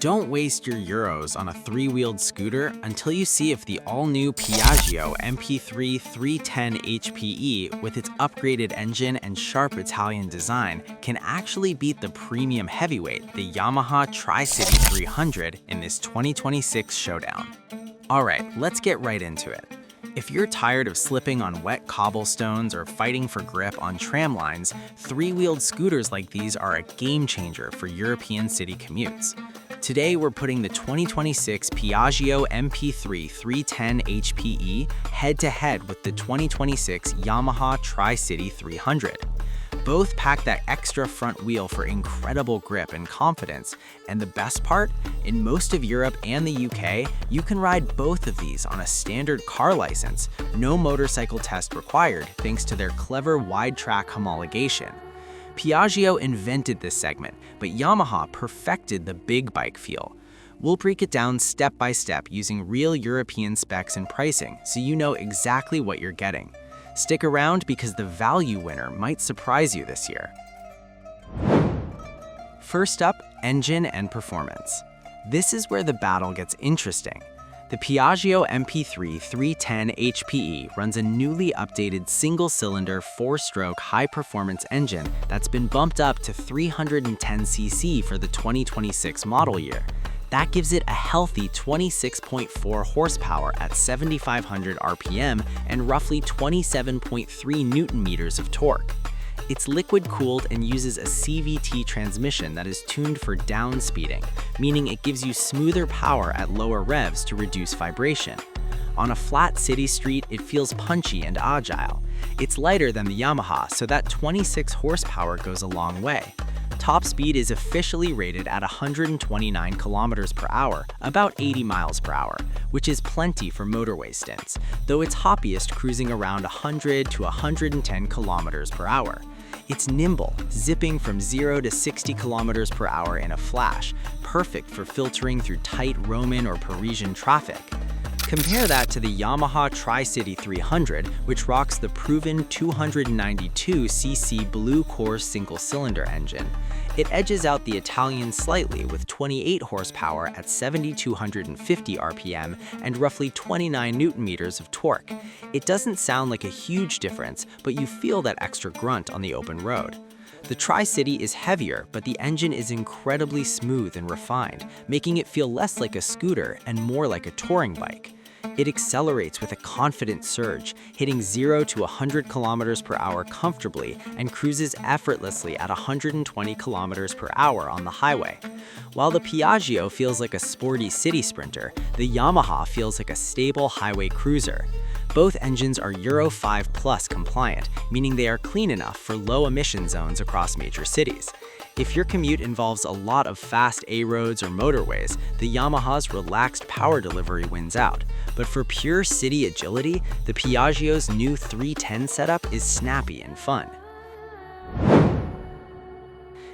Don't waste your euros on a three-wheeled scooter until you see if the all-new Piaggio MP3 310 HPE with its upgraded engine and sharp Italian design can actually beat the premium heavyweight, the Yamaha Tricity 300, in this 2026 showdown. Alright, let's get right into it. If you're tired of slipping on wet cobblestones or fighting for grip on tram lines, three-wheeled scooters like these are a game changer for European city commutes. Today, we're putting the 2026 Piaggio MP3 310 HPE head-to-head with the 2026 Yamaha Tricity 300. Both pack that extra front wheel for incredible grip and confidence, and the best part? In most of Europe and the UK, you can ride both of these on a standard car license, no motorcycle test required thanks to their clever wide-track homologation. Piaggio invented this segment, but Yamaha perfected the big bike feel. We'll break it down step by step using real European specs and pricing so you know exactly what you're getting. Stick around because the value winner might surprise you this year. First up, engine and performance. This is where the battle gets interesting. The Piaggio MP3 310 HPE runs a newly updated single-cylinder, four-stroke, high-performance engine that's been bumped up to 310cc for the 2026 model year. That gives it a healthy 26.4 horsepower at 7,500 RPM and roughly 27.3 Newton-meters of torque. It's liquid-cooled and uses a CVT transmission that is tuned for downspeeding, meaning it gives you smoother power at lower revs to reduce vibration. On a flat city street, it feels punchy and agile. It's lighter than the Yamaha, so that 26 horsepower goes a long way. Top speed is officially rated at 129 kilometers per hour, about 80 miles per hour, which is plenty for motorway stints, though it's hoppiest cruising around 100 to 110 kilometers per hour. It's nimble, zipping from 0 to 60 kilometers per hour in a flash, perfect for filtering through tight Roman or Parisian traffic. Compare that to the Yamaha Tricity 300, which rocks the proven 292cc blue-core single-cylinder engine. It edges out the Italian slightly with 28 horsepower at 7,250 RPM and roughly 29 Newton-meters of torque. It doesn't sound like a huge difference, but you feel that extra grunt on the open road. The Tricity is heavier, but the engine is incredibly smooth and refined, making it feel less like a scooter and more like a touring bike. It accelerates with a confident surge, hitting 0 to 100 kilometers per hour comfortably and cruises effortlessly at 120 kilometers per hour on the highway. While the Piaggio feels like a sporty city sprinter, the Yamaha feels like a stable highway cruiser. Both engines are Euro 5 Plus compliant, meaning they are clean enough for low-emission zones across major cities. If your commute involves a lot of fast A-roads or motorways, the Yamaha's relaxed power delivery wins out. But for pure city agility, the Piaggio's new 310 setup is snappy and fun.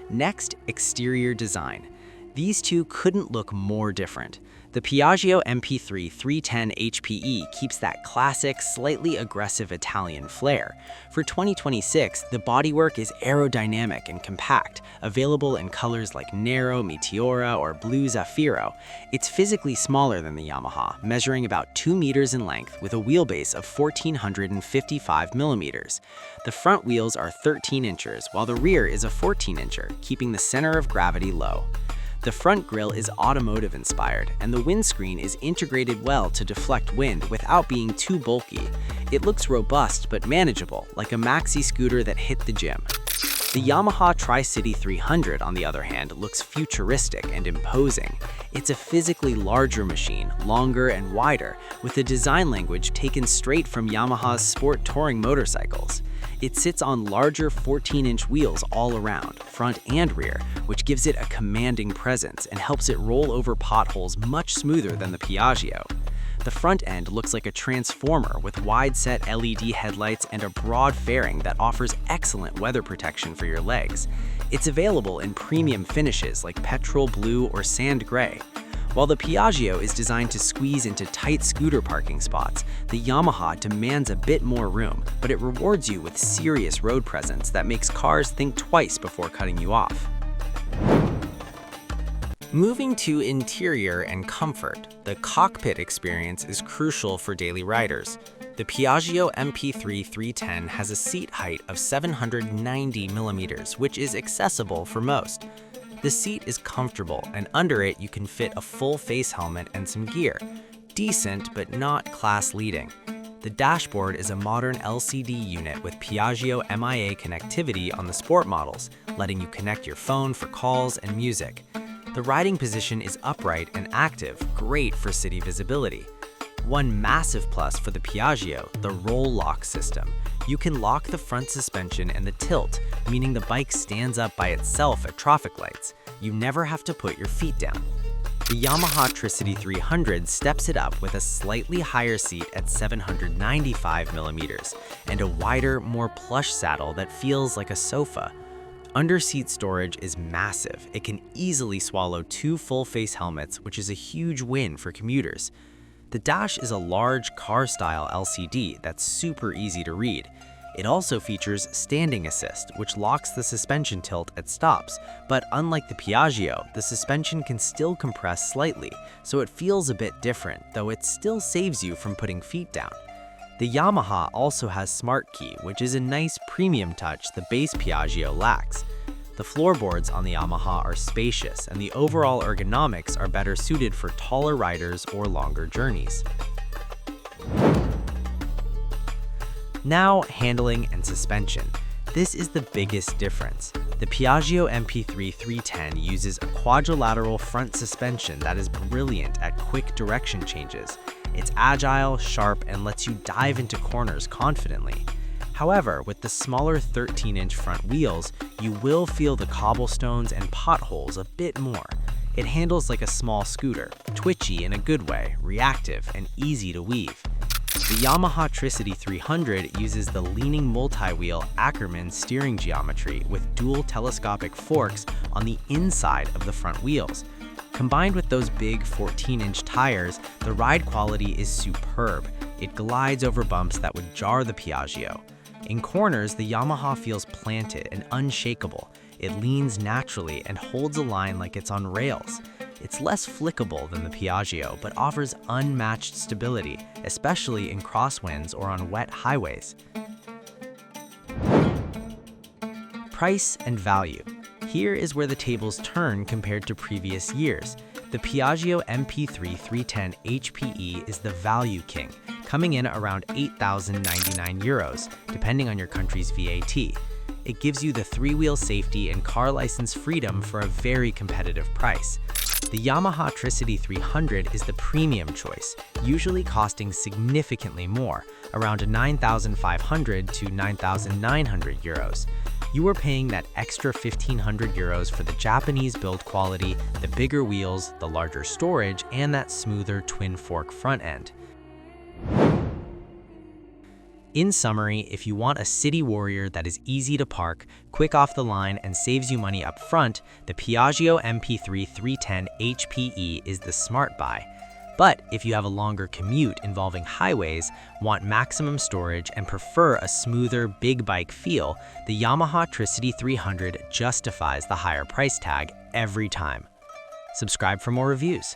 Next, exterior design. These two couldn't look more different. The Piaggio MP3 310 HPE keeps that classic, slightly aggressive Italian flair. For 2026, the bodywork is aerodynamic and compact, available in colors like Nero, Meteora, or Blue Zafiro. It's physically smaller than the Yamaha, measuring about 2 meters in length with a wheelbase of 1,455 millimeters. The front wheels are 13 inches, while the rear is a 14-incher, keeping the center of gravity low. The front grille is automotive-inspired, and the windscreen is integrated well to deflect wind without being too bulky. It looks robust but manageable, like a maxi scooter that hit the gym. The Yamaha Tricity 300, on the other hand, looks futuristic and imposing. It's a physically larger machine, longer and wider, with a design language taken straight from Yamaha's sport touring motorcycles. It sits on larger 14-inch wheels all around, front and rear, which gives it a commanding presence and helps it roll over potholes much smoother than the Piaggio. The front end looks like a transformer with wide-set LED headlights and a broad fairing that offers excellent weather protection for your legs. It's available in premium finishes like petrol blue or sand gray. While the Piaggio is designed to squeeze into tight scooter parking spots, the Yamaha demands a bit more room, but it rewards you with serious road presence that makes cars think twice before cutting you off. Moving to interior and comfort, the cockpit experience is crucial for daily riders. The Piaggio MP3 310 has a seat height of 790 millimeters, which is accessible for most. The seat is comfortable, and under it you can fit a full face helmet and some gear. Decent, but not class-leading. The dashboard is a modern LCD unit with Piaggio MIA connectivity on the sport models, letting you connect your phone for calls and music. The riding position is upright and active, great for city visibility. One massive plus for the Piaggio, the roll lock system. You can lock the front suspension and the tilt, meaning the bike stands up by itself at traffic lights. You never have to put your feet down. The Yamaha Tricity 300 steps it up with a slightly higher seat at 795 millimeters and a wider, more plush saddle that feels like a sofa. Under-seat storage is massive. It can easily swallow 2 full-face helmets, which is a huge win for commuters. The dash is a large car-style LCD that's super easy to read. It also features standing assist, which locks the suspension tilt at stops, but unlike the Piaggio, the suspension can still compress slightly, so it feels a bit different, though it still saves you from putting feet down. The Yamaha also has Smart Key, which is a nice premium touch the base Piaggio lacks. The floorboards on the Yamaha are spacious, and the overall ergonomics are better suited for taller riders or longer journeys. Now, handling and suspension. This is the biggest difference. The Piaggio MP3 310 uses a quadrilateral front suspension that is brilliant at quick direction changes. It's agile, sharp, and lets you dive into corners confidently. However, with the smaller 13-inch front wheels, you will feel the cobblestones and potholes a bit more. It handles like a small scooter, twitchy in a good way, reactive, and easy to weave. The Yamaha Tricity 300 uses the leaning multi-wheel Ackerman steering geometry with dual telescopic forks on the inside of the front wheels. Combined with those big 14-inch tires, the ride quality is superb. It glides over bumps that would jar the Piaggio. In corners, the Yamaha feels planted and unshakable. It leans naturally and holds a line like it's on rails. It's less flickable than the Piaggio, but offers unmatched stability, especially in crosswinds or on wet highways. Price and value. Here is where the tables turn compared to previous years. The Piaggio MP3 310 HPE is the value king, coming in around 8,099 euros, depending on your country's VAT. It gives you the 3-wheel safety and car license freedom for a very competitive price. The Yamaha Tricity 300 is the premium choice, usually costing significantly more, around 9,500 to 9,900 euros. You are paying that extra 1,500 euros for the Japanese build quality, the bigger wheels, the larger storage, and that smoother twin-fork front end. In summary, if you want a city warrior that is easy to park, quick off the line, and saves you money up front, the Piaggio MP3 310 HPE is the smart buy. But if you have a longer commute involving highways, want maximum storage, and prefer a smoother, big bike feel, the Yamaha Tricity 300 justifies the higher price tag every time. Subscribe for more reviews.